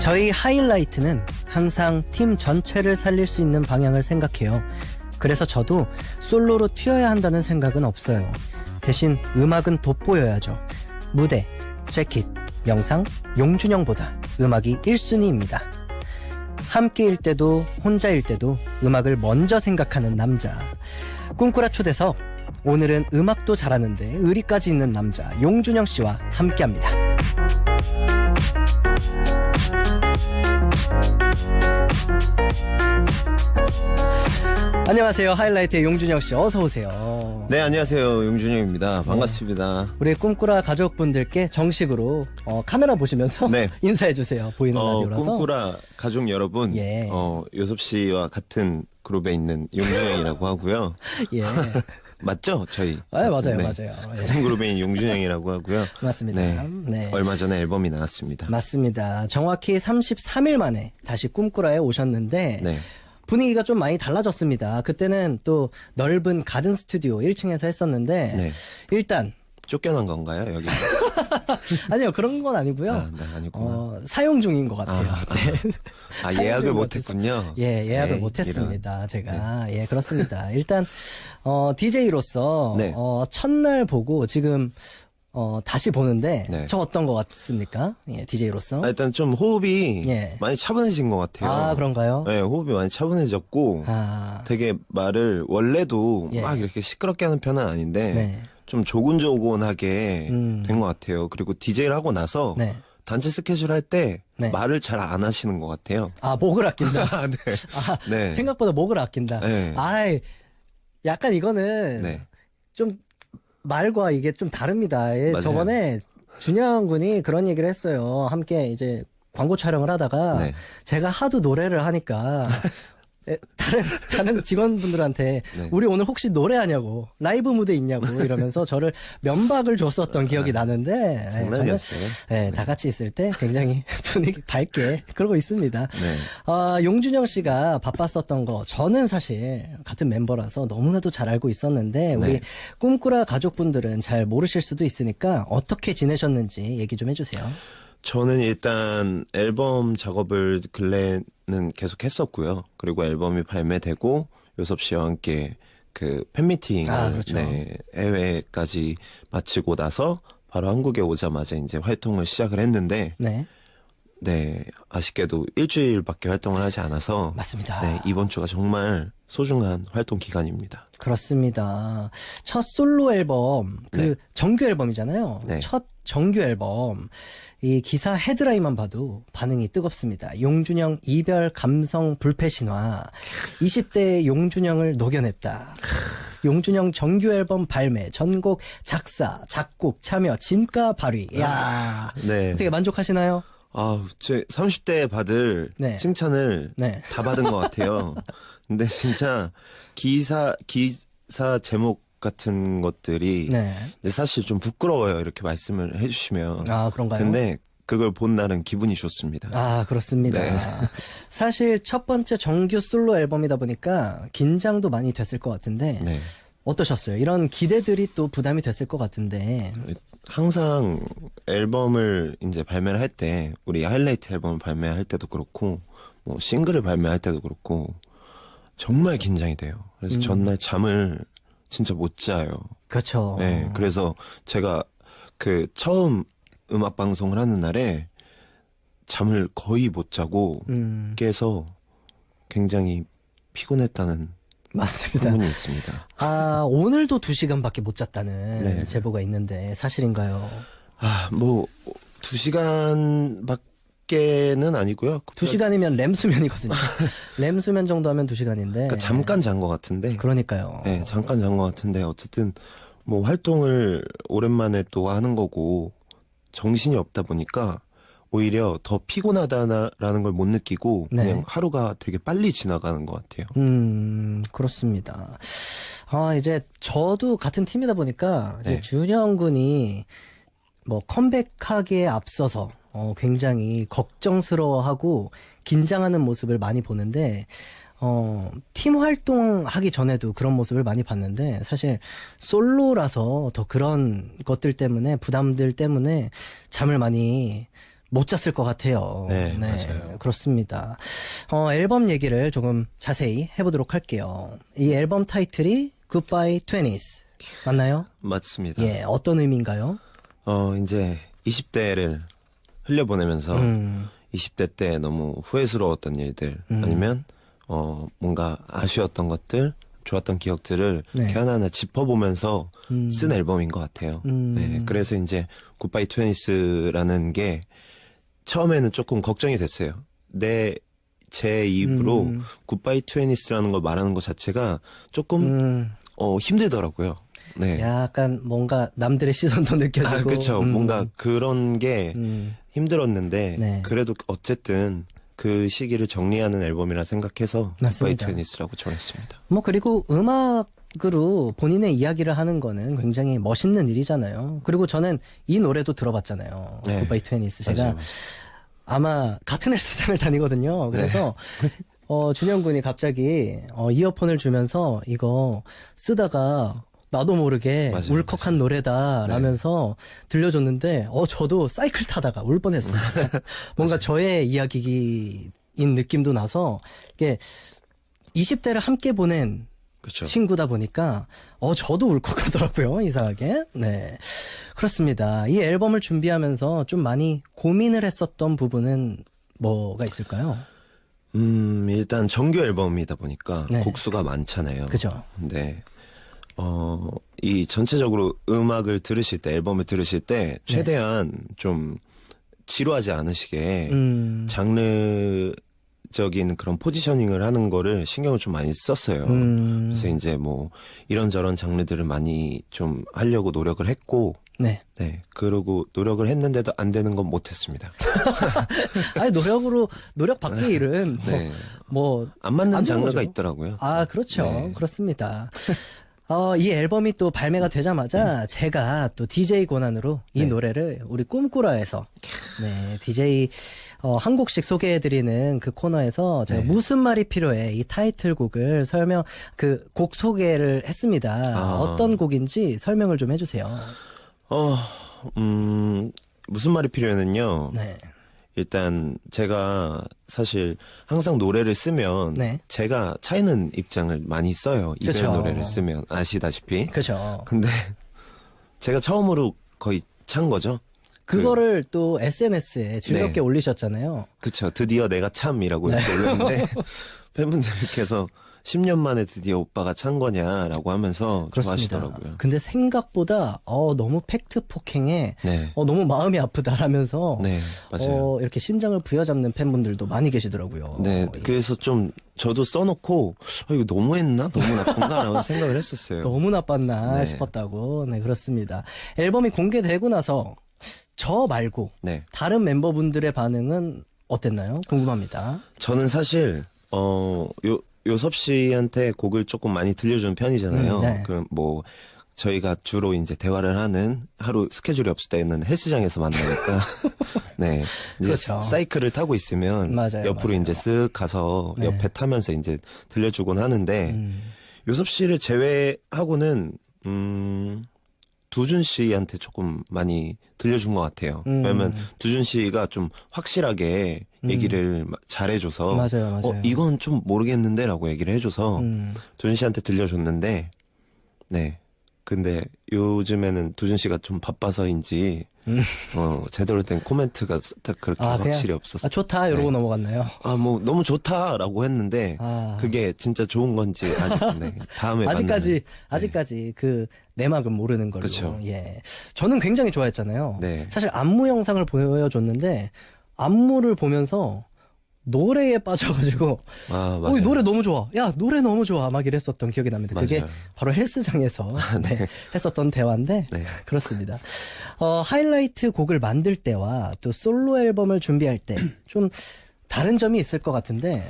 저희 하이라이트는 항상 팀 전체를 살릴 수 있는 방향을 생각해요. 그래서 저도 솔로로 튀어야 한다는 생각은 없어요. 대신 음악은 돋보여야죠. 무대, 재킷, 영상, 용준영보다 음악이 1순위입니다. 함께일 때도 혼자일 때도 음악을 먼저 생각하는 남자. 꿈꾸라 초대석, 오늘은 음악도 잘하는데 의리까지 있는 남자 용준영 씨와 함께합니다. 안녕하세요. 하이라이트의 용준영 씨, 어서 오세요. 네, 안녕하세요. 용준영입니다. 반갑습니다. 우리 꿈꾸라 가족분들께 정식으로 카메라 보시면서 네. 인사해 주세요. 보이는 라디오라서. 꿈꾸라 가족 여러분, 예. 요섭 씨와 같은 그룹에 있는 용준영이라고 하고요. 예. 맞죠? 저희. 아, 맞아요, 네. 맞아요. 예. 같은 그룹에 있는 용준영이라고 하고요. 맞습니다. 네. 네. 얼마 전에 앨범이 나왔습니다. 맞습니다. 정확히 33일 만에 다시 꿈꾸라에 오셨는데 네. 분위기가 좀 많이 달라졌습니다. 그때는 또 넓은 가든 스튜디오 1층에서 했었는데 네. 일단 쫓겨난 건가요, 여기? 아니요, 그런 건 아니고요. 아, 네, 아니구나. 사용 중인 것 같아요. 네. 아, 예약을 못했군요. 예, 예약을 네, 못했습니다. 제가. 예, 그렇습니다. 일단, DJ로서, 네. 첫날 보고 지금, 다시 보는데, 네. 저 어떤 것 같습니까? 예, DJ로서. 일단 좀 호흡이 예. 많이 차분해진 것 같아요. 아, 그런가요? 네, 호흡이 많이 차분해졌고, 아, 되게 말을 원래도 예. 막 이렇게 시끄럽게 하는 편은 아닌데 네. 좀 조곤조곤하게 음. 된 것 같아요. 그리고 DJ를 하고 나서 네. 단체 스케줄 할 때 네. 말을 잘 안 하시는 것 같아요. 아, 목을 아낀다. 아, 네. 아, 네. 생각보다 목을 아낀다. 네. 아이, 약간 이거는 네. 좀 말과 이게 좀 다릅니다. 예, 맞아요. 저번에 준영 군이 그런 얘기를 했어요. 함께 이제 광고 촬영을 하다가 네. 제가 하도 노래를 하니까 다른 직원분들한테 네. 우리 오늘 혹시 노래하냐고 라이브 무대 있냐고 이러면서 저를 면박을 줬었던 기억이 나는데 장난이었어요. 네, 다 같이 있을 때 굉장히 분위기 밝게 그러고 있습니다. 네. 용준영 씨가 바빴었던 거 저는 사실 같은 멤버라서 너무나도 잘 알고 있었는데 우리 네. 꿈꾸라 가족분들은 잘 모르실 수도 있으니까 어떻게 지내셨는지 얘기 좀 해주세요. 저는 일단 앨범 작업을 근래는 계속 했었고요. 그리고 앨범이 발매되고 요섭 씨와 함께 그 팬미팅을 그렇죠. 네, 해외까지 마치고 나서 바로 한국에 오자마자 이제 활동을 시작을 했는데 네, 네, 아쉽게도 일주일밖에 활동을 하지 않아서 맞습니다. 네, 이번 주가 정말 소중한 활동 기간입니다. 그렇습니다. 첫 솔로 앨범, 네. 정규 앨범이잖아요. 네. 첫 정규 앨범, 이 기사 헤드라인만 봐도 반응이 뜨겁습니다. 용준영 이별 감성 불패 신화, 20대의 용준영을 녹여냈다. 용준영 정규 앨범 발매, 전곡 작사, 작곡, 참여, 진가 발휘. 야, 네. 어떻게 만족하시나요? 제 30대에 받을 네. 칭찬을 네. 다 받은 것 같아요. 근데 진짜 기사 제목 같은 것들이 네. 근데 사실 좀 부끄러워요. 이렇게 말씀을 해주시면. 아, 그런가요? 근데 그걸 본 날은 기분이 좋습니다. 아, 그렇습니다. 네. 사실 첫 번째 정규 솔로 앨범이다 보니까 긴장도 많이 됐을 것 같은데 네. 어떠셨어요? 이런 기대들이 또 부담이 됐을 것 같은데. 항상 앨범을 이제 발매를 할 때, 우리 하이라이트 앨범을 발매할 때도 그렇고, 뭐 싱글을 발매할 때도 그렇고, 정말 긴장이 돼요. 그래서 전날 잠을 진짜 못 자요. 그렇죠. 네, 그래서 제가 그 처음 음악 방송을 하는 날에 잠을 거의 못 자고 깨서 굉장히 피곤했다는 맞습니다. 소문이 있습니다. 아, 오늘도 2시간밖에 못 잤다는 네. 제보가 있는데 사실인가요? 뭐 2시간밖에는 아니고요. 2시간이면 램 수면이거든요. 램 수면 정도 하면 2시간인데. 그러니까 잠깐 잔 것 같은데. 그러니까요. 네, 잠깐 잔 것 같은데 어쨌든 뭐 활동을 오랜만에 또 하는 거고 정신이 없다 보니까 오히려 더 피곤하다라는 걸 못 느끼고 네. 그냥 하루가 되게 빨리 지나가는 것 같아요. 그렇습니다. 이제 저도 같은 팀이다 보니까 이제 네. 준영 군이 뭐 컴백하기에 앞서서 굉장히 걱정스러워하고 긴장하는 모습을 많이 보는데 팀 활동하기 전에도 그런 모습을 많이 봤는데 사실 솔로라서 더 그런 것들 때문에 부담들 때문에 잠을 많이 못 잤을 것 같아요. 네, 맞아요. 그렇습니다. 앨범 얘기를 조금 자세히 해보도록 할게요. 이 앨범 타이틀이 Goodbye 20s 맞나요? 맞습니다. 예, 어떤 의미인가요? 이제 20대를 흘려보내면서 20대 때 너무 후회스러웠던 일들 아니면 뭔가 아쉬웠던 것들, 좋았던 기억들을 네. 이렇게 하나하나 짚어보면서 쓴 앨범인 것 같아요. 네, 그래서 이제 굿바이 트웬티스라는 게 처음에는 조금 걱정이 됐어요. 제 입으로 굿바이 트웬티스라는 걸 말하는 것 자체가 조금 힘들더라고요. 네. 약간 뭔가 남들의 시선도 느껴지고. 그렇죠. 뭔가 그런 게 힘들었는데 네. 그래도 어쨌든 그 시기를 정리하는 앨범이라 생각해서 굿바이 맞습니다. 트웬티스라고 정했습니다. 뭐 그리고 음악으로 본인의 이야기를 하는 거는 굉장히 멋있는 일이잖아요. 그리고 저는 이 노래도 들어봤잖아요. 네. 굿바이 트웬티스. 제가 맞아요. 아마 같은 헬스장을 다니거든요. 그래서 준영 군이 갑자기 이어폰을 주면서 이거 쓰다가 나도 모르게 맞아요. 울컥한 노래다 라면서 들려줬는데 저도 사이클 타다가 울 뻔했어요. 뭔가 저의 이야기인 느낌도 나서 이게 20대를 함께 보낸 그렇죠. 친구다 보니까 저도 울컥하더라고요. 이상하게. 네. 그렇습니다. 이 앨범을 준비하면서 좀 많이 고민을 했었던 부분은 뭐가 있을까요? 일단 정규 앨범이다 보니까 네. 곡수가 많잖아요. 그죠. 근데 이 전체적으로 음악을 들으실 때, 앨범을 들으실 때 최대한 좀 지루하지 않으시게 장르적인 그런 포지셔닝을 하는 거를 신경을 좀 많이 썼어요. 그래서 이제 뭐 이런저런 장르들을 많이 좀 하려고 노력을 했고, 네. 네. 그러고 노력을 했는데도 안 되는 건 못했습니다. 아니, 노력 밖의 일은 네. 뭐 안 맞는 안 되는 장르가 거죠. 있더라고요. 그렇죠. 네. 그렇습니다. 이 앨범이 또 발매가 되자마자 제가 또 DJ 권한으로 이 네. 노래를 우리 꿈꾸러에서 DJ 한 곡씩 소개해드리는 그 코너에서 제가 네. 무슨 말이 필요해 이 타이틀곡을 그 곡 소개를 했습니다. 어떤 곡인지 설명을 좀 해주세요. 무슨 말이 필요해는요. 네. 일단 제가 사실 항상 노래를 쓰면 네. 제가 차이는 입장을 많이 써요. 이별 그쵸. 노래를 쓰면 아시다시피. 그죠. 근데 제가 처음으로 거의 찬 거죠. 그거를 또 SNS에 즐겁게 네. 올리셨잖아요. 그쵸. 드디어 내가 참이라고 이렇게 올렸는데 팬분들께서 10년 만에 드디어 오빠가 찬 거냐라고 하면서 그렇습니다. 좋아하시더라고요. 근데 생각보다 너무 팩트 폭행에 네. 너무 마음이 아프다라면서 네, 맞아요. 이렇게 심장을 부여잡는 팬분들도 많이 계시더라고요. 네, 그래서 좀 저도 써놓고 이거 너무했나? 너무 나쁜가라고 생각을 했었어요. 너무 나빴나 네. 싶었다고. 네, 그렇습니다. 앨범이 공개되고 나서 저 말고 네. 다른 멤버분들의 반응은 어땠나요? 궁금합니다. 저는 사실 요섭 씨한테 곡을 조금 많이 들려주는 편이잖아요. 네. 그럼 뭐 저희가 주로 이제 대화를 하는 하루 스케줄이 없을 때는 헬스장에서 만나니까 네 이제 그렇죠. 사이클을 타고 있으면 맞아요, 옆으로 맞아요. 이제 쓱 가서 네. 옆에 타면서 이제 들려주곤 하는데 요섭 씨를 제외하고는 두준 씨한테 조금 많이 들려준 것 같아요. 왜냐면 두준 씨가 좀 확실하게 얘기를 잘해줘서 맞아요, 맞아요. 이건 좀 모르겠는데라고 얘기를 해줘서 두준 씨한테 들려줬는데 네. 근데 요즘에는 두준 씨가 좀 바빠서인지 제대로 된 코멘트가 딱 그렇게 확실히 없었어요. 좋다 이러고 네. 넘어갔나요? 뭐 너무 좋다라고 했는데 그게 진짜 좋은 건지 아직 다음에 아직까지 그 내막은 모르는 걸로. 그쵸. 예. 저는 굉장히 좋아했잖아요. 네. 사실 안무 영상을 보여줬는데 안무를 보면서 노래에 빠져가지고 맞아요. 이 노래 너무 좋아. 야, 노래 너무 좋아. 막 이랬었던 기억이 납니다. 그게 맞아요. 바로 헬스장에서 네. 했었던 대화인데 네. 그렇습니다. 하이라이트 곡을 만들 때와 또 솔로 앨범을 준비할 때 좀 다른 점이 있을 것 같은데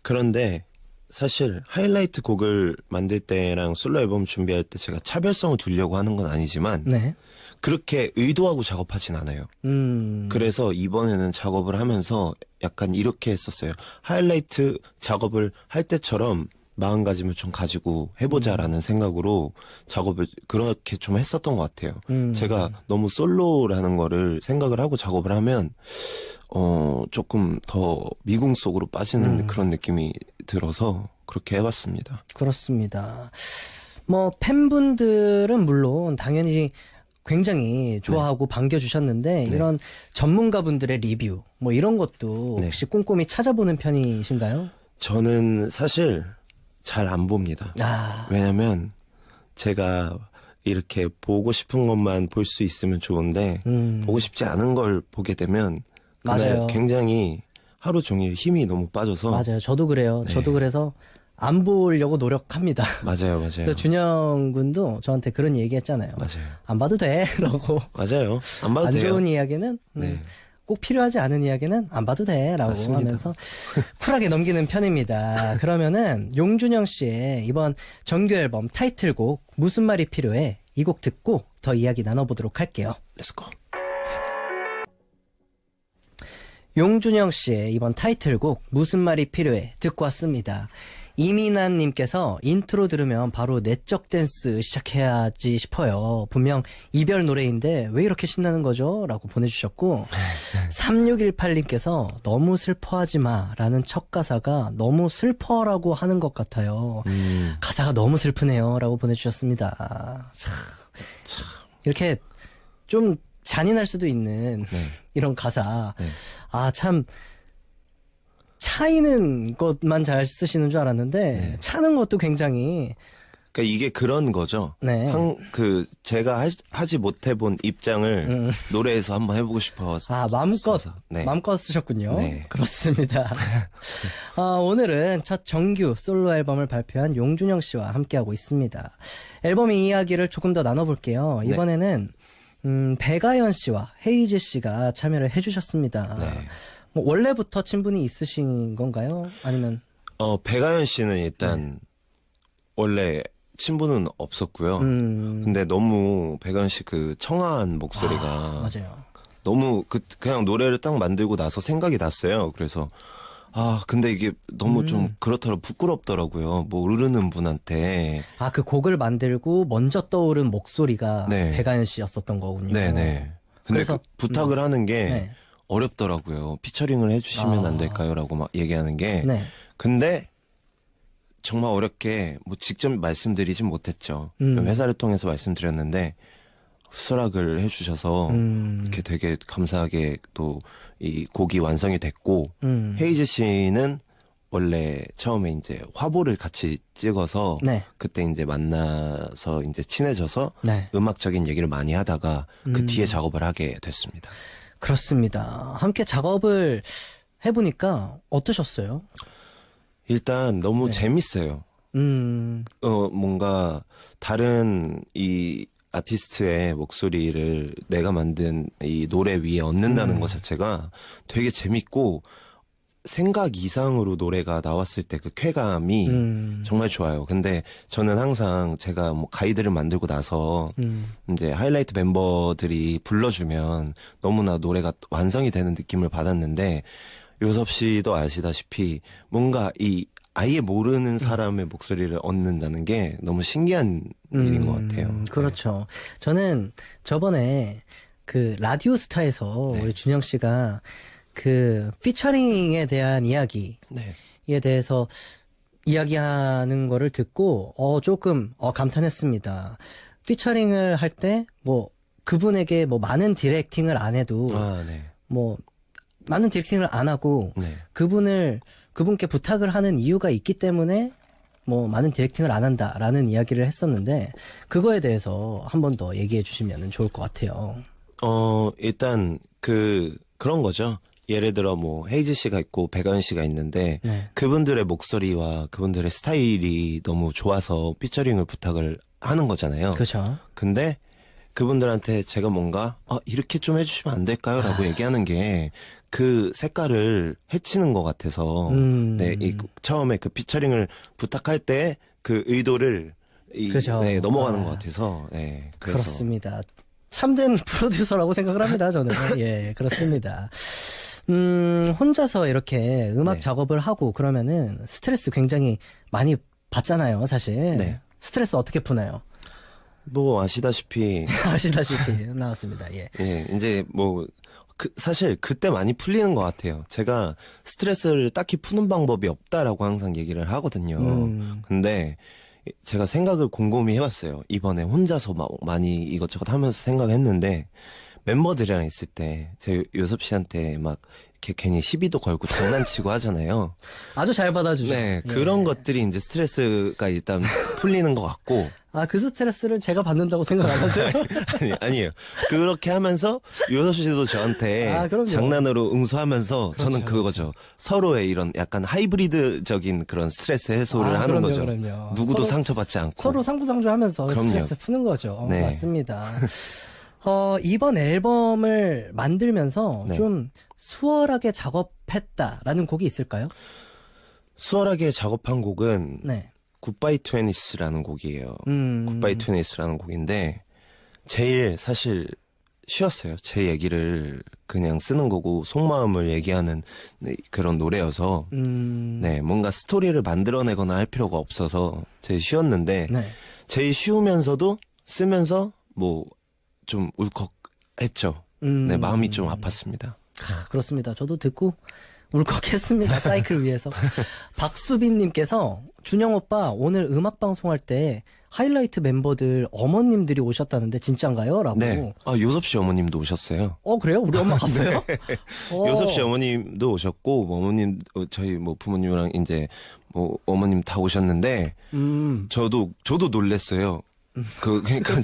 그런데 사실 하이라이트 곡을 만들 때랑 솔로 앨범 준비할 때 제가 차별성을 두려고 하는 건 아니지만 네. 그렇게 의도하고 작업하진 않아요. 그래서 이번에는 작업을 하면서 약간 이렇게 했었어요. 하이라이트 작업을 할 때처럼 마음가짐을 좀 가지고 해보자라는 생각으로 작업을 그렇게 좀 했었던 것 같아요. 제가 너무 솔로라는 거를 생각을 하고 작업을 하면 조금 더 미궁 속으로 빠지는 그런 느낌이 들어서 그렇게 해봤습니다. 그렇습니다. 뭐 팬분들은 물론 당연히 굉장히 좋아하고 반겨주셨는데 이런 전문가분들의 리뷰 뭐 이런 것도 네. 혹시 꼼꼼히 찾아보는 편이신가요? 저는 사실 잘 안 봅니다. 아, 왜냐면 제가 이렇게 보고 싶은 것만 볼 수 있으면 좋은데 보고 싶지 않은 걸 보게 되면 그날 맞아요. 굉장히 하루 종일 힘이 너무 빠져서 맞아요. 저도 그래요. 네. 저도 그래서 안 보려고 노력합니다. 맞아요. 그래서 준영 군도 저한테 그런 얘기 했잖아요. 맞아요. 안 봐도 돼. 라고. 맞아요. 안 봐도 안 돼요. 좋은 이야기는 네. 꼭 필요하지 않은 이야기는 안 봐도 돼 라고 맞습니다. 하면서 쿨하게 넘기는 편입니다. 그러면은 용준영 씨의 이번 정규 앨범 타이틀곡 무슨 말이 필요해 이 곡 듣고 더 이야기 나눠보도록 할게요. 렛츠고. 용준영 씨의 이번 타이틀곡 무슨 말이 필요해 듣고 왔습니다. 이민아님께서 인트로 들으면 바로 내적 댄스 시작해야지 싶어요. 분명 이별 노래인데 왜 이렇게 신나는 거죠? 라고 보내주셨고 3618님께서 너무 슬퍼하지 마 라는 첫 가사가 너무 슬퍼라고 하는 것 같아요. 가사가 너무 슬프네요 라고 보내주셨습니다. 참. 이렇게 좀 잔인할 수도 있는 네. 이런 가사 네. 아 참 차이는 것만 잘 쓰시는 줄 알았는데 차는 것도 굉장히 그러니까 이게 그런 거죠. 네. 제가 하지 못해본 입장을 노래에서 한번 해보고 싶어서. 아 마음껏 네. 마음껏 쓰셨군요. 네. 그렇습니다. 오늘은 첫 정규 솔로 앨범을 발표한 용준영 씨와 함께하고 있습니다. 앨범의 이야기를 조금 더 나눠볼게요. 네. 이번에는 배가연 씨와 헤이즈 씨가 참여를 해주셨습니다. 네. 뭐 원래부터 친분이 있으신 건가요? 아니면 배가연 씨는 일단 원래 친분은 없었고요. 근데 너무 배가연 씨 그 청아한 목소리가 맞아요. 너무 그냥 노래를 딱 만들고 나서 생각이 났어요. 그래서 근데 이게 너무 좀 그렇더라고 부끄럽더라고요. 모르는 분한테. 그 곡을 만들고 먼저 떠오른 목소리가 네. 배가연 씨였었던 거군요. 네네. 근데 그래서, 부탁을 하는 게 네. 어렵더라고요. 피처링을 해주시면 안 될까요?라고 막 얘기하는 게. 네. 근데 정말 어렵게 뭐 직접 말씀드리진 못했죠. 음. 회사를 통해서 말씀드렸는데 수락을 해주셔서 이렇게 되게 감사하게 또 이 곡이 완성이 됐고 헤이즈 씨는 원래 처음에 이제 화보를 같이 찍어서 네. 그때 이제 만나서 이제 친해져서 네. 음악적인 얘기를 많이 하다가 그 뒤에 작업을 하게 됐습니다. 그렇습니다. 함께 작업을 해보니까 어떠셨어요? 일단 너무 재밌어요. 뭔가 다른 이 아티스트의 목소리를 내가 만든 이 노래 위에 얹는다는 것 자체가 되게 재밌고 생각 이상으로 노래가 나왔을 때 그 쾌감이 정말 좋아요. 근데 저는 항상 제가 뭐 가이드를 만들고 나서 이제 하이라이트 멤버들이 불러주면 너무나 노래가 완성이 되는 느낌을 받았는데 요섭 씨도 아시다시피 뭔가 이 아예 모르는 사람의 목소리를 얻는다는 게 너무 신기한 일인 것 같아요. 그렇죠. 저는 저번에 그 라디오스타에서 우리 준영 씨가 그 피처링에 대한 이야기에 네. 대해서 이야기하는 거를 듣고 조금 감탄했습니다. 피처링을 할 때 뭐 그분에게 뭐 많은 디렉팅을 안 해도 네. 뭐 많은 디렉팅을 안 하고 네. 그분께 부탁을 하는 이유가 있기 때문에 뭐 많은 디렉팅을 안 한다라는 이야기를 했었는데 그거에 대해서 한 번 더 얘기해 주시면 좋을 것 같아요. 일단 그런 거죠. 예를 들어 뭐 헤이즈 씨가 있고 배가연 씨가 있는데 네. 그분들의 목소리와 그분들의 스타일이 너무 좋아서 피처링을 부탁을 하는 거잖아요. 그렇죠. 근데 그분들한테 제가 뭔가 이렇게 좀 해주시면 안 될까요? 라고 얘기하는 게 그 색깔을 해치는 것 같아서 네, 처음에 그 피처링을 부탁할 때 그 의도를 그죠. 네, 넘어가는 것 같아서 네, 그래서. 그렇습니다. 참된 프로듀서라고 생각을 합니다, 저는. 예, 그렇습니다. 혼자서 이렇게 음악 네. 작업을 하고 그러면은 스트레스 굉장히 많이 봤잖아요, 사실. 네. 스트레스 어떻게 푸나요? 뭐 아시다시피 아시다시피 나왔습니다. 예. 예, 이제 뭐 사실 그때 많이 풀리는 것 같아요. 제가 스트레스를 딱히 푸는 방법이 없다라고 항상 얘기를 하거든요. 근데 제가 생각을 곰곰이 해봤어요. 이번에 혼자서 많이 이것저것 하면서 생각했는데 멤버들이랑 있을 때 제 요섭 씨한테 막 이렇게 괜히 시비도 걸고 장난치고 하잖아요. 아주 잘 받아주죠. 네, 예. 그런 것들이 이제 스트레스가 일단 풀리는 것 같고. 아, 그 스트레스를 제가 받는다고 생각 안 하세요? 아니에요. 그렇게 하면서 요섭 씨도 저한테 아, 그럼요. 장난으로 응수하면서 그렇죠, 저는 그거죠. 서로의 이런 약간 하이브리드적인 그런 스트레스 해소를 하는 그럼요, 거죠. 그럼요. 누구도 서로- 상처받지 않고. 서로 상부상조하면서 그럼요. 스트레스 푸는 거죠. 네. 맞습니다. 이번 앨범을 만들면서 네. 좀 수월하게 작업했다라는 곡이 있을까요? 수월하게 작업한 곡은 네. 굿바이 트웬티스라는 곡이에요. 굿바이 트웬티스라는 곡인데 제일 사실 쉬웠어요. 제 얘기를 그냥 쓰는 거고 속마음을 얘기하는 그런 노래여서 네, 뭔가 스토리를 만들어내거나 할 필요가 없어서 제일 쉬웠는데 네. 제일 쉬우면서도 쓰면서 뭐 좀 울컥했죠. 네, 마음이 좀 아팠습니다. 그렇습니다. 저도 듣고 울컥했습니다. 사이클 위해서. 박수빈님께서 준영 오빠 오늘 음악 방송할 때 하이라이트 멤버들 어머님들이 오셨다는데 진짠가요? 라고. 네, 요섭 씨 어머님도 오셨어요. 그래요? 우리 엄마 갔어요? 요섭 씨 어머님도 오셨고 뭐 어머님 저희 뭐 부모님이랑 이제 뭐 어머님 다 오셨는데 저도 놀랬어요. 그러니까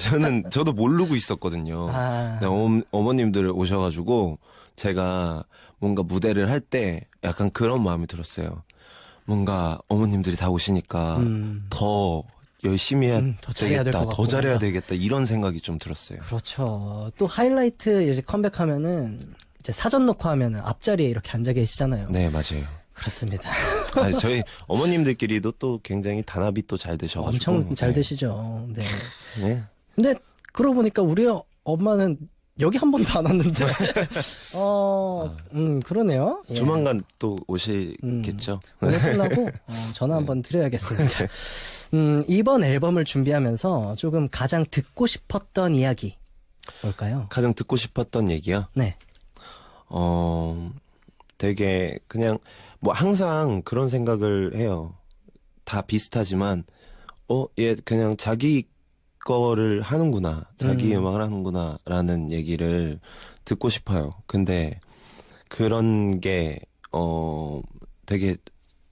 저도 모르고 있었거든요. 아. 네, 어머님들 오셔가지고 제가 뭔가 무대를 할 때 약간 그런 마음이 들었어요. 뭔가 어머님들이 다 오시니까 더 열심히 해야 더 잘해야 될 되겠다, 것 더 같고. 잘해야 되겠다 이런 생각이 좀 들었어요. 그렇죠. 또 하이라이트 이제 컴백하면은 이제 사전 녹화하면은 앞자리에 이렇게 앉아 계시잖아요. 네, 맞아요. 그렇습니다. 아니, 저희 어머님들끼리도 또 굉장히 단합이 또 잘 되셔가지고 엄청 잘 네. 되시죠. 네. 네. 근데 그러고 보니까 우리 엄마는 여기 한 번도 안 왔는데. 그러네요. 예. 조만간 또 오시겠죠. 오늘 끝나고 전화 한번 드려야겠습니다. 이번 앨범을 준비하면서 조금 가장 듣고 싶었던 이야기 뭘까요? 가장 듣고 싶었던 얘기요. 네. 되게 그냥 뭐 항상 그런 생각을 해요. 다 비슷하지만 얘 그냥 자기 거를 하는구나. 자기 음악을 하는구나라는 얘기를 듣고 싶어요. 근데 그런 게 되게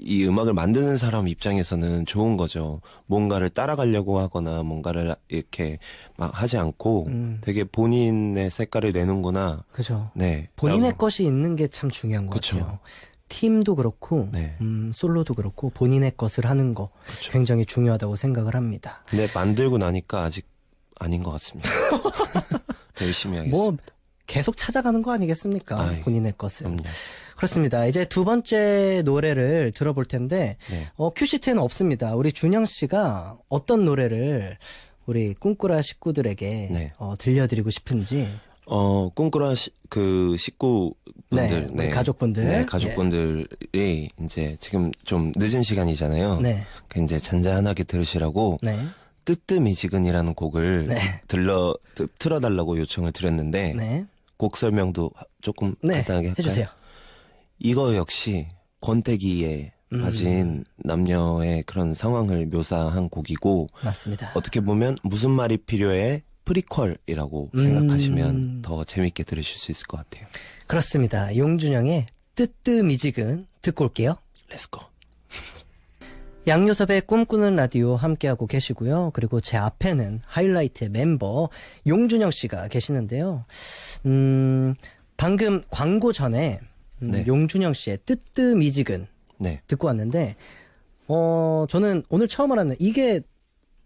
이 음악을 만드는 사람 입장에서는 좋은 거죠. 뭔가를 따라가려고 하거나 뭔가를 이렇게 막 하지 않고 되게 본인의 색깔을 내는구나. 그죠. 네. 본인의 라고. 것이 있는 게 참 중요한 것 그쵸. 같아요. 팀도 그렇고, 네. 솔로도 그렇고, 본인의 것을 하는 거 그쵸. 굉장히 중요하다고 생각을 합니다. 근데 만들고 나니까 아직 아닌 것 같습니다. 더 열심히 하겠습니다. 뭐, 계속 찾아가는 거 아니겠습니까? 아이, 본인의 것은. 그럼요. 그렇습니다. 이제 두 번째 노래를 들어볼 텐데, 네. 큐시트에는 없습니다. 우리 준영 씨가 어떤 노래를 우리 꿈꾸라 식구들에게 네. 들려드리고 싶은지. 꿈꾸라 그 식구분들, 네, 우리 가족분들. 네, 가족분들이 이제 지금 좀 늦은 시간이잖아요. 네. 그 이제 잔잔하게 들으시라고 네. 뜨뜨미지근이라는 곡을 네. 틀어달라고 요청을 드렸는데 네. 곡 설명도 조금 네. 간단하게 할까요? 해주세요. 이거 역시 권태기에 빠진 남녀의 그런 상황을 묘사한 곡이고 맞습니다. 어떻게 보면 무슨 말이 필요해 프리퀄이라고 생각하시면 더 재밌게 들으실 수 있을 것 같아요. 그렇습니다. 용준영의 뜨뜨미지근 듣고 올게요. 렛츠고. 양요섭의 꿈꾸는 라디오 함께하고 계시고요. 그리고 제 앞에는 하이라이트의 멤버 용준영 씨가 계시는데요. 방금 광고 전에 네. 용준영 씨의 뜨뜨미지근 네. 듣고 왔는데 저는 오늘 처음 알았는데 이게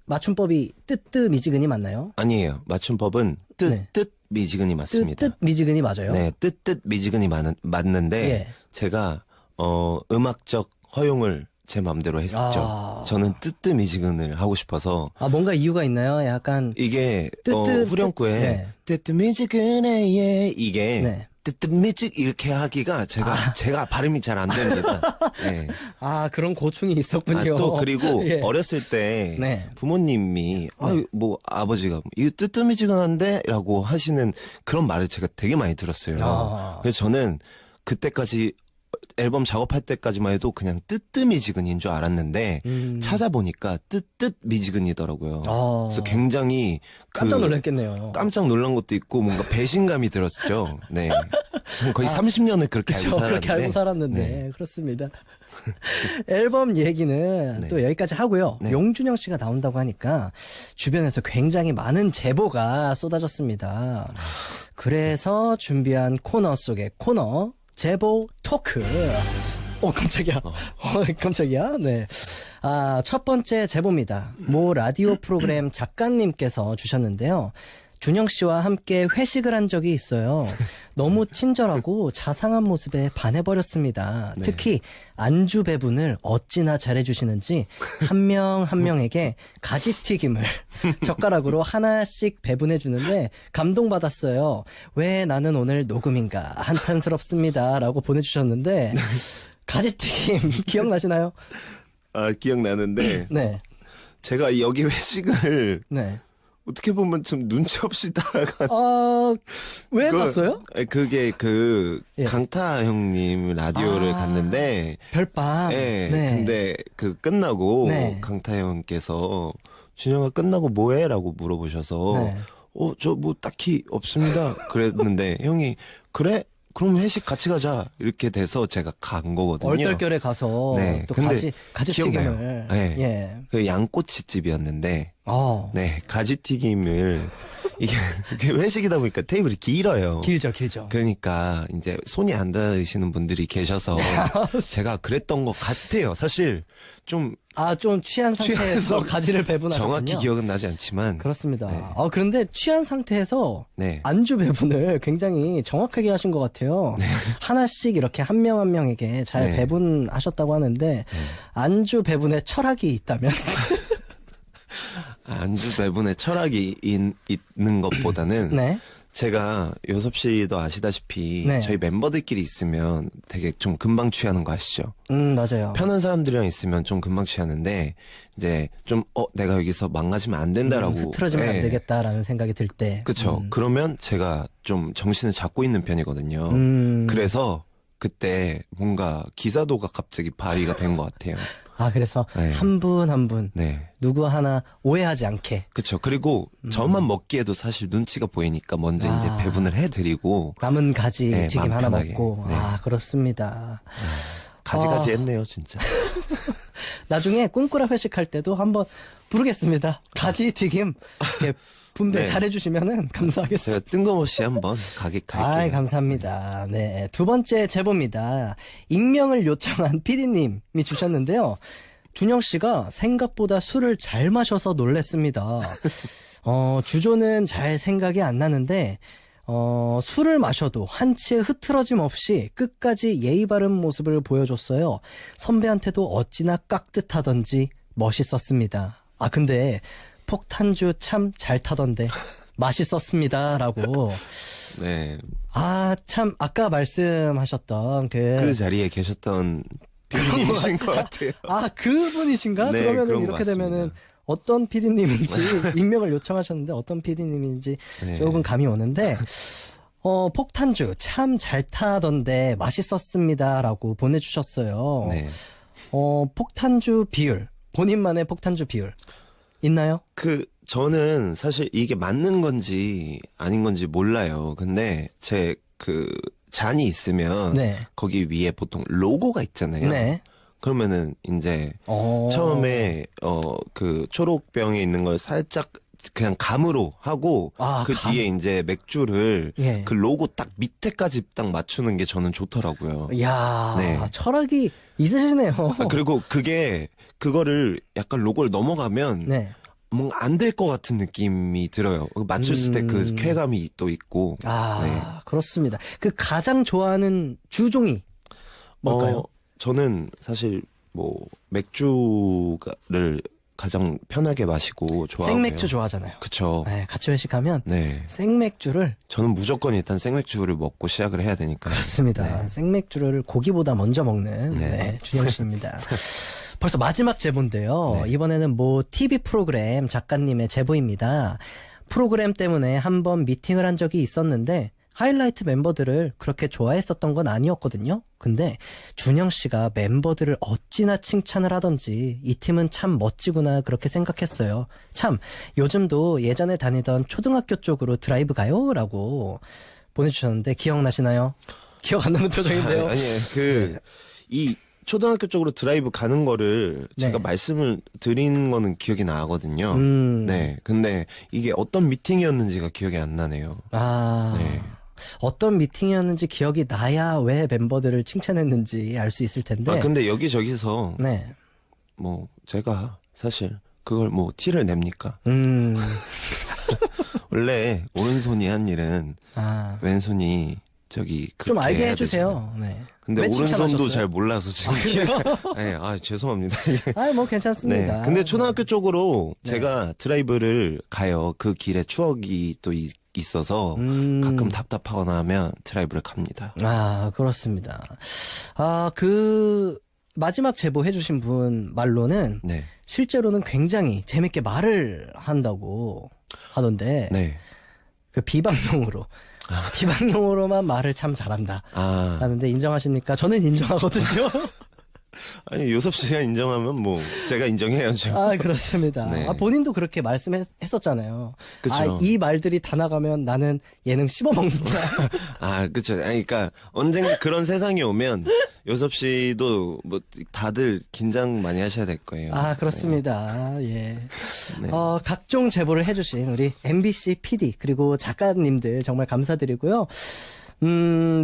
맞춤법이 뜨뜨미지근이 맞나요? 아니에요. 맞춤법은 네. 뜨뜻미지근이 맞습니다. 뜨뜨미지근이 맞아요. 네, 뜨뜻미지근이 맞는데 예. 제가 음악적 허용을 제 맘대로 했었죠. 아. 저는 뜨뜻미지근을 하고 싶어서 뭔가 이유가 있나요? 약간 이게 뜨뜻- 후렴구에 네. 뜨뜻미지근해 예 이게 네. 뜨뜻미직 이렇게 하기가 제가 발음이 잘 안 됩니다. 네. 아, 그런 고충이 있었군요. 또 그리고 예. 어렸을 때 네. 부모님이 뭐 아버지가 이거 뜨뜻미지근한데라고 하시는 그런 말을 제가 되게 많이 들었어요. 아. 그래서 저는 그때까지 앨범 작업할 때까지만 해도 그냥 뜨뜻미지근인 줄 알았는데 찾아보니까 뜨뜻미지근이더라고요. 아. 그래서 굉장히 깜짝 놀랐겠네요. 깜짝 놀란 것도 있고 뭔가 배신감이 들었죠. 네. 거의 30년을 그렇게 알고 그렇죠. 살았는데. 그렇게 알고 살았는데 네. 그렇습니다. 앨범 얘기는 네. 또 여기까지 하고요. 네. 용준영 씨가 나온다고 하니까 주변에서 굉장히 많은 제보가 쏟아졌습니다. 그래서 준비한 코너 속의 코너 제보 토크. 깜짝이야. 깜짝이야. 네. 첫 번째 제보입니다. 모 라디오 프로그램 작가님께서 주셨는데요. 준영 씨와 함께 회식을 한 적이 있어요. 너무 친절하고 자상한 모습에 반해버렸습니다. 네. 특히 안주 배분을 어찌나 잘해주시는지 한 명 한 명에게 가지튀김을 젓가락으로 하나씩 배분해주는데 감동받았어요. 왜 나는 오늘 녹음인가 한탄스럽습니다. 라고 보내주셨는데 가지튀김 기억나시나요? 기억나는데 네. 제가 여기 회식을 네. 어떻게 보면 좀 눈치 없이 따라간. 왜 갔어요? 그게 예. 강타 형님 라디오를 갔는데. 별밤. 네. 네. 근데 끝나고 네. 강타 형께서 준영아 끝나고 뭐해? 라고 물어보셔서 네. 저 뭐 딱히 없습니다. 그랬는데 형이 그래? 그럼 회식 같이 가자. 이렇게 돼서 제가 간 거거든요. 얼떨결에 가서 네. 또 근데 가지튀김을. 기억나요. 네. 예. 그 양꼬치집이었는데 어. 네, 가지튀김을 이게 회식이다 보니까 테이블이 길어요. 길죠. 그러니까 이제 손이 안 닿으시는 분들이 계셔서 제가 그랬던 것 같아요. 사실 좀 좀 취한 상태에서 가지를 배분하셨군요. 정확히 기억은 나지 않지만 그렇습니다. 네. 그런데 취한 상태에서 네. 안주 배분을 굉장히 정확하게 하신 것 같아요. 하나씩 이렇게 한 명 한 명에게 잘 네. 배분하셨다고 하는데 안주 배분에 철학이 있다면 안주 배분에 철학이 있는 것보다는 네. 제가 요섭 씨도 아시다시피 네. 저희 멤버들끼리 있으면 되게 좀 금방 취하는 거 아시죠? 맞아요. 편한 사람들이랑 있으면 좀 금방 취하는데 이제 좀 내가 여기서 망가지면 안 된다라고 흐트러지면 안 예. 되겠다라는 생각이 들 때. 그쵸. 그러면 제가 좀 정신을 잡고 있는 편이거든요. 그래서 그때 뭔가 기사도가 갑자기 발휘가 된 것 같아요. 그래서 네. 한 분 한 분 네. 누구 하나 오해하지 않게 그쵸. 그리고 저만 먹기에도 사실 눈치가 보이니까 먼저 이제 배분을 해드리고 남은 가지 네, 튀김 마음 하나 편하게. 먹고. 네. 그렇습니다. 가지가지 했네요, 진짜. 나중에 꿈꾸라 회식할 때도 한번 부르겠습니다. 가지 튀김 이렇게 분배 네. 잘해주시면은 감사하겠습니다. 제가 뜬금없이 한번 갈게요. 감사합니다. 네. 두 번째 제보입니다. 익명을 요청한 PD님이 주셨는데요. 준영 씨가 생각보다 술을 잘 마셔서 놀랬습니다. 주조는 잘 생각이 안 나는데, 술을 마셔도 한치의 흐트러짐 없이 끝까지 예의 바른 모습을 보여줬어요. 선배한테도 어찌나 깍듯하던지 멋있었습니다. 근데 폭탄주 참 잘 타던데 맛있었습니다. 라고. 네. 참, 아까 말씀하셨던 그 자리에 계셨던 PD님이신 것 같아요. 그분이신가? 네, 그러면은 그런 것 이렇게 같습니다. 되면은 어떤 PD님인지 익명을 요청하셨는데 어떤 PD님인지 네. 조금 감이 오는데 폭탄주 참 잘 타던데 맛있었습니다라고 보내주셨어요. 네. 폭탄주 비율 본인만의 폭탄주 비율 있나요? 저는 사실 이게 맞는 건지 아닌 건지 몰라요. 근데 제 잔이 있으면 네. 거기 위에 보통 로고가 있잖아요. 네. 그러면은 이제 어. 처음에 초록병에 있는 걸 살짝 그냥 감으로 하고 그 감. 뒤에 이제 맥주를 예. 그 로고 딱 밑에까지 딱 맞추는 게 저는 좋더라고요. 이야, 네. 철학이 있으시네요. 그리고 그거를 약간 로고를 넘어가면 네. 뭔가 안 될 것 같은 느낌이 들어요. 맞췄을 때 그 쾌감이 또 있고. 네. 그렇습니다. 가장 좋아하는 주종이 뭘까요? 저는 사실 맥주를 가장 편하게 마시고 좋아하고요. 생맥주 좋아하잖아요. 그쵸. 네, 같이 회식하면 네. 생맥주를 저는 무조건 일단 생맥주를 먹고 시작을 해야 되니까. 그렇습니다. 네. 생맥주를 고기보다 먼저 먹는 네. 네, 준영 씨입니다. 벌써 마지막 제보인데요. 네. 이번에는 뭐 TV 프로그램 작가님의 제보입니다. 프로그램 때문에 한번 미팅을 한 적이 있었는데 하이라이트 멤버들을 그렇게 좋아했었던 건 아니었거든요. 근데 준영 씨가 멤버들을 어찌나 칭찬을 하던지 이 팀은 참 멋지구나 그렇게 생각했어요. 참 요즘도 예전에 다니던 초등학교 쪽으로 드라이브 가요? 라고 보내주셨는데 기억나시나요? 기억 안 나는 표정인데요. 아니, 이 초등학교 쪽으로 드라이브 가는 거를 제가 네. 말씀을 드린 거는 기억이 나거든요. 음. 네. 근데 이게 어떤 미팅이었는지가 기억이 안 나네요. 아, 네. 어떤 미팅이었는지 기억이 나야 왜 멤버들을 칭찬했는지 알 수 있을 텐데. 근데 여기저기서 네. 뭐 제가 사실 그걸 뭐 티를 냅니까? 음. 원래 오른손이 한 일은 아. 왼손이 저기 그렇게 좀 알게 해야 해주세요. 네. 근데 왜 오른손도 칭찬하셨어요? 잘 몰라서 지금. 네, 죄송합니다. 아, 뭐 괜찮습니다. 네. 근데 초등학교 쪽으로 네. 제가 드라이브를 가요. 그 길에 추억이 또 있어서 가끔 답답하거나 하면 드라이브를 갑니다. 아, 그렇습니다. 아, 마지막 제보해주신 분 말로는 네. 실제로는 굉장히 재밌게 말을 한다고 하던데. 네. 그 비방용으로. 비방용으로만 말을 참 잘한다. 아, 하는데 인정하십니까? 저는 인정하거든요. 아니, 요섭 씨가 인정하면 뭐, 제가 인정해야죠. 아, 그렇습니다. 네. 아, 본인도 그렇게 말씀했었잖아요. 그쵸. 아, 이 말들이 다 나가면 나는 예능 씹어먹는다. 그쵸. 아니, 그니까, 언젠가 그런 세상이 오면, 요섭 씨도 뭐, 다들 긴장 많이 하셔야 될 거예요. 아, 그렇습니다. 예. 네. 각종 제보를 해주신 우리 MBC PD, 그리고 작가님들 정말 감사드리고요.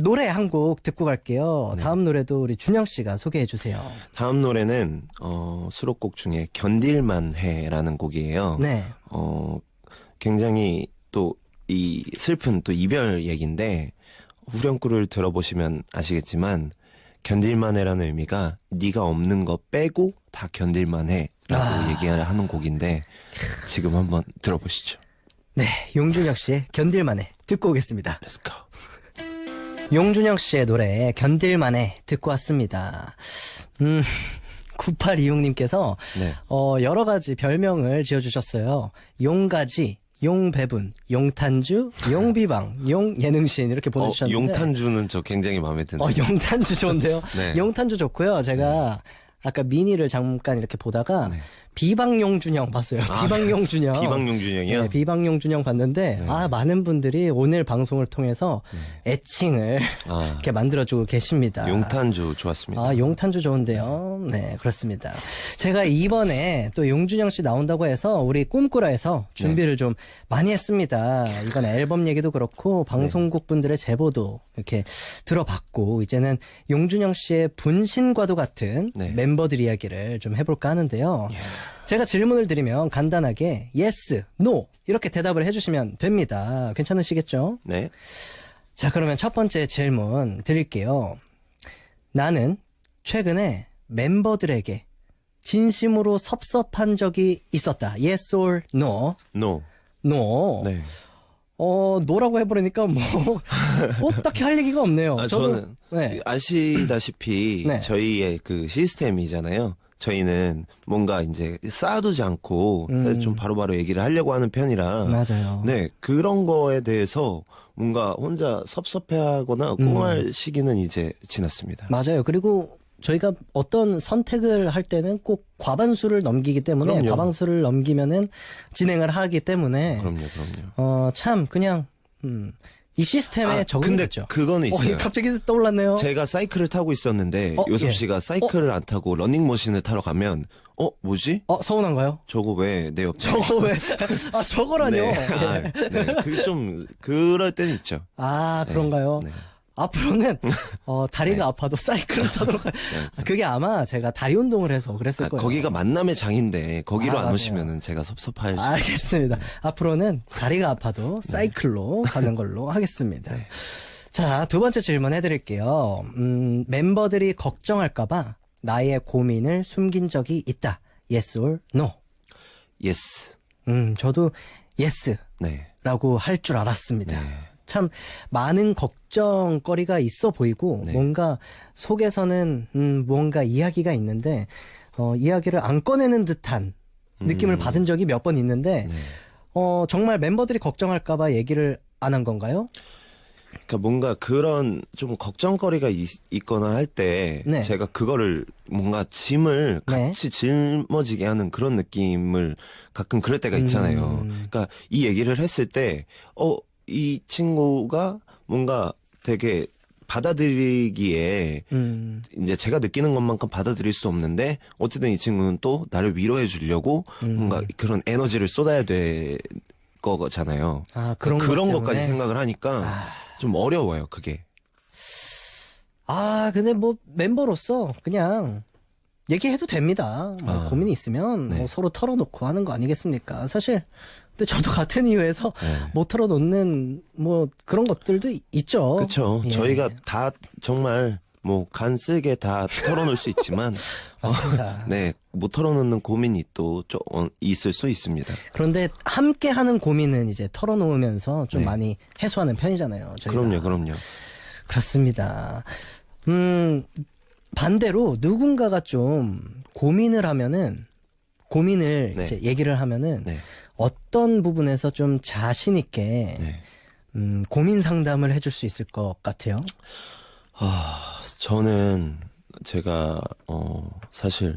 노래 한 곡 듣고 갈게요. 네. 다음 노래도 우리 준영 씨가 소개해 주세요. 다음 노래는, 수록곡 중에 견딜만 해라는 곡이에요. 네. 굉장히 또 이 슬픈 또 이별 얘기인데 후렴구를 들어보시면 아시겠지만 견딜만해라는 의미가 네가 없는 거 빼고 다 견딜만해라고 얘기를 하는 곡인데 지금 한번 들어보시죠. 네, 용준영 씨의 견딜만해 듣고 오겠습니다. Let's go. 용준영 씨의 노래 견딜만해 듣고 왔습니다. 9826님께서 네. 여러 가지 별명을 지어주셨어요. 용가지, 용배분, 용탄주, 용비방, 용예능신 이렇게 보내주셨는데 용탄주는 저 굉장히 마음에 드네요. 용탄주 좋은데요. 네. 용탄주 좋고요. 제가 아까 미니를 잠깐 이렇게 보다가 네. 비방용준영 봤어요. 비방용준영. 비방용준영이요? 네, 비방용준영 봤는데 네. 많은 분들이 오늘 방송을 통해서 애칭을 이렇게 만들어주고 계십니다. 용탄주 좋았습니다. 용탄주 좋은데요. 네, 그렇습니다. 제가 이번에 또 용준영 씨 나온다고 해서 우리 꿈꾸라에서 준비를 좀 많이 했습니다. 이건 앨범 얘기도 그렇고 방송국 분들의 제보도 이렇게 들어봤고 이제는 용준영 씨의 분신과도 같은 네. 멤버들 이야기를 좀 해볼까 하는데요. 제가 질문을 드리면 간단하게 yes, no 이렇게 대답을 해주시면 됩니다. 괜찮으시겠죠? 네. 자, 그러면 첫 번째 질문 드릴게요. 나는 최근에 멤버들에게 진심으로 섭섭한 적이 있었다. Yes or no? No. No. 네. no라고 해버리니까 뭐 딱히 할 얘기가 없네요. 저는 네. 아시다시피 네. 저희의 그 시스템이잖아요. 저희는 뭔가 이제 쌓아두지 않고 사실 좀 바로바로 얘기를 하려고 하는 편이라 맞아요. 네, 그런 거에 대해서 뭔가 혼자 섭섭해하거나 꿍할 시기는 이제 지났습니다. 맞아요. 그리고 저희가 어떤 선택을 할 때는 꼭 과반수를 넘기기 때문에 그럼요. 과반수를 넘기면은 진행을 하기 때문에 그럼요. 참 그냥 이 시스템에 적응이 근데 됐죠. 그거는 있어요. 갑자기 떠올랐네요. 제가 사이클을 타고 있었는데 예. 요섭 씨가 사이클을 안 타고 러닝머신을 타러 가면 뭐지? 서운한가요? 저거 왜 내 옆에? 저거 왜? 저거라뇨. 네. 네. 그게 좀 그럴 때는 있죠. 그런가요? 네. 앞으로는 다리가 아파도 사이클을 타도록 그게 아마 제가 다리 운동을 해서 그랬을 거예요. 거기가 만남의 장인데 거기로 안 맞아요. 오시면은 제가 섭섭할 수. 알겠습니다. 앞으로는 다리가 아파도 사이클로 가는 걸로 하겠습니다. 네. 자, 두 번째 질문 해드릴게요. 멤버들이 걱정할까봐 나의 고민을 숨긴 적이 있다. Yes or no? 예스. 저도 예스라고 네. 할 줄 알았습니다. 네. 참 많은 걱정거리가 있어 보이고 네. 뭔가 속에서는 무언가 이야기가 있는데 이야기를 안 꺼내는 듯한 느낌을 받은 적이 몇 번 있는데 네. 정말 멤버들이 걱정할까봐 얘기를 안 한 건가요? 그러니까 뭔가 그런 좀 걱정거리가 있거나 할 때 네. 제가 그거를 뭔가 짐을 네. 같이 짊어지게 하는 그런 느낌을 가끔 그럴 때가 있잖아요. 그러니까 이 얘기를 했을 때 이 친구가 뭔가 되게 받아들이기에 이제 제가 느끼는 것만큼 받아들일 수 없는데 어쨌든 이 친구는 또 나를 위로해 주려고 뭔가 그런 에너지를 쏟아야 될 거잖아요. 아, 그런 것 때문에? 것까지 생각을 하니까 좀 어려워요, 그게. 근데 뭐 멤버로서 그냥 얘기해도 됩니다. 뭐 고민이 있으면 네. 뭐 서로 털어놓고 하는 거 아니겠습니까? 사실 근데 저도 같은 이유에서 네. 못 털어놓는 뭐 그런 것들도 있죠. 그렇죠. 예. 저희가 다 정말 뭐 간 쓸게 다 털어놓을 수 있지만 맞습니다. 네, 못 털어놓는 고민이 또 좀 있을 수 있습니다. 그런데 함께 하는 고민은 이제 털어놓으면서 좀 네. 많이 해소하는 편이잖아요. 저희가. 그럼요. 그렇습니다. 반대로 누군가가 좀 고민을 하면은 고민을 네. 이제 얘기를 하면은 네. 어떤 부분에서 좀 자신 있게 네. 고민 상담을 해줄 수 있을 것 같아요. 저는 제가 사실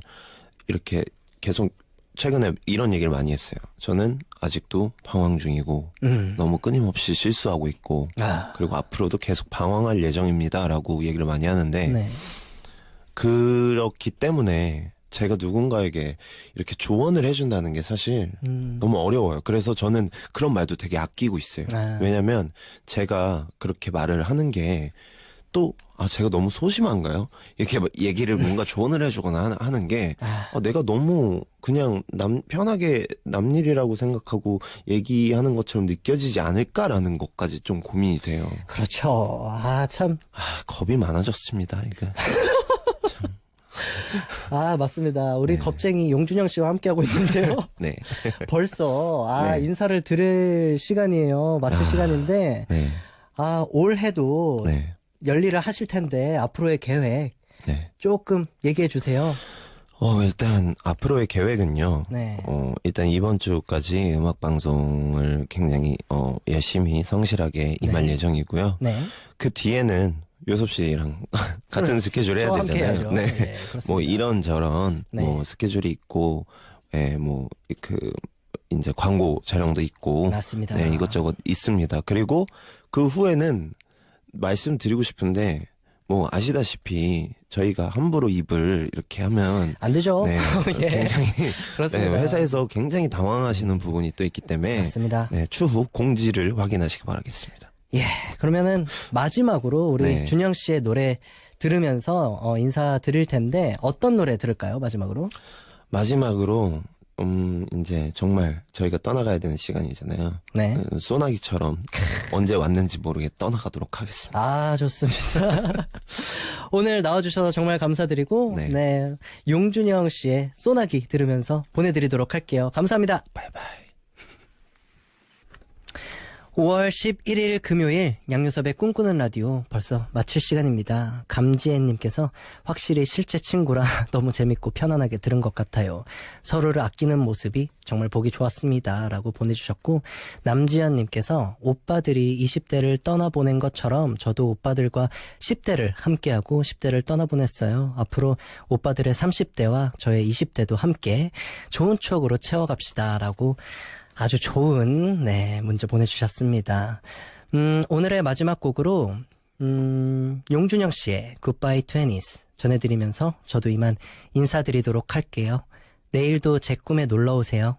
이렇게 계속 최근에 이런 얘기를 많이 했어요. 저는 아직도 방황 중이고 너무 끊임없이 실수하고 있고 그리고 앞으로도 계속 방황할 예정입니다라고 얘기를 많이 하는데 네. 그렇기 때문에 제가 누군가에게 이렇게 조언을 해준다는 게 사실 너무 어려워요. 그래서 저는 그런 말도 되게 아끼고 있어요. 왜냐면 제가 그렇게 말을 하는 게 또, 제가 너무 소심한가요? 이렇게 얘기를 뭔가 조언을 해주거나 하는 게, 내가 너무 그냥 편하게 남 일이라고 생각하고 얘기하는 것처럼 느껴지지 않을까라는 것까지 좀 고민이 돼요. 그렇죠. 참. 겁이 많아졌습니다, 이거. 맞습니다. 우리 네. 겁쟁이 용준영 씨와 함께하고 있는데요. 네. 벌써, 네. 인사를 드릴 시간이에요. 마칠 시간인데, 네. 올해도 네. 열일을 하실 텐데, 앞으로의 계획 네. 조금 얘기해 주세요. 일단 앞으로의 계획은요. 네. 일단 이번 주까지 음악 방송을 굉장히 열심히 성실하게 임할 네. 예정이고요. 네. 그 뒤에는 요섭 씨랑 같은 스케줄 해야 저와 함께 되잖아요. 해야죠. 네. 네, 그렇습니다. 뭐 이런저런 네. 뭐 스케줄이 있고, 이제 광고 촬영도 있고, 맞습니다. 네, 이것저것 있습니다. 그리고 그 후에는 말씀드리고 싶은데, 뭐 아시다시피 저희가 함부로 입을 이렇게 하면 안 되죠. 네, 예. 굉장히 그렇습니다. 네, 회사에서 굉장히 당황하시는 부분이 또 있기 때문에 맞습니다. 네, 추후 공지를 확인하시기 바라겠습니다. 예. 그러면은 마지막으로 우리 네. 준영 씨의 노래 들으면서 인사 드릴 텐데 어떤 노래 들을까요? 마지막으로? 마지막으로 이제 정말 저희가 떠나가야 되는 시간이잖아요. 네. 소나기처럼 언제 왔는지 모르게 떠나가도록 하겠습니다. 좋습니다. 오늘 나와주셔서 정말 감사드리고, 네. 네. 용준영 씨의 소나기 들으면서 보내드리도록 할게요. 감사합니다. 바이바이. 5월 11일 금요일 양요섭의 꿈꾸는 라디오 벌써 마칠 시간입니다. 감지혜님께서 확실히 실제 친구라 너무 재밌고 편안하게 들은 것 같아요. 서로를 아끼는 모습이 정말 보기 좋았습니다. 라고 보내주셨고, 남지연님께서 오빠들이 20대를 떠나보낸 것처럼 저도 오빠들과 10대를 함께하고 10대를 떠나보냈어요. 앞으로 오빠들의 30대와 저의 20대도 함께 좋은 추억으로 채워갑시다. 라고 아주 좋은 문자 보내주셨습니다. 오늘의 마지막 곡으로 용준영 씨의 Goodbye 20s 전해드리면서 저도 이만 인사드리도록 할게요. 내일도 제 꿈에 놀러오세요.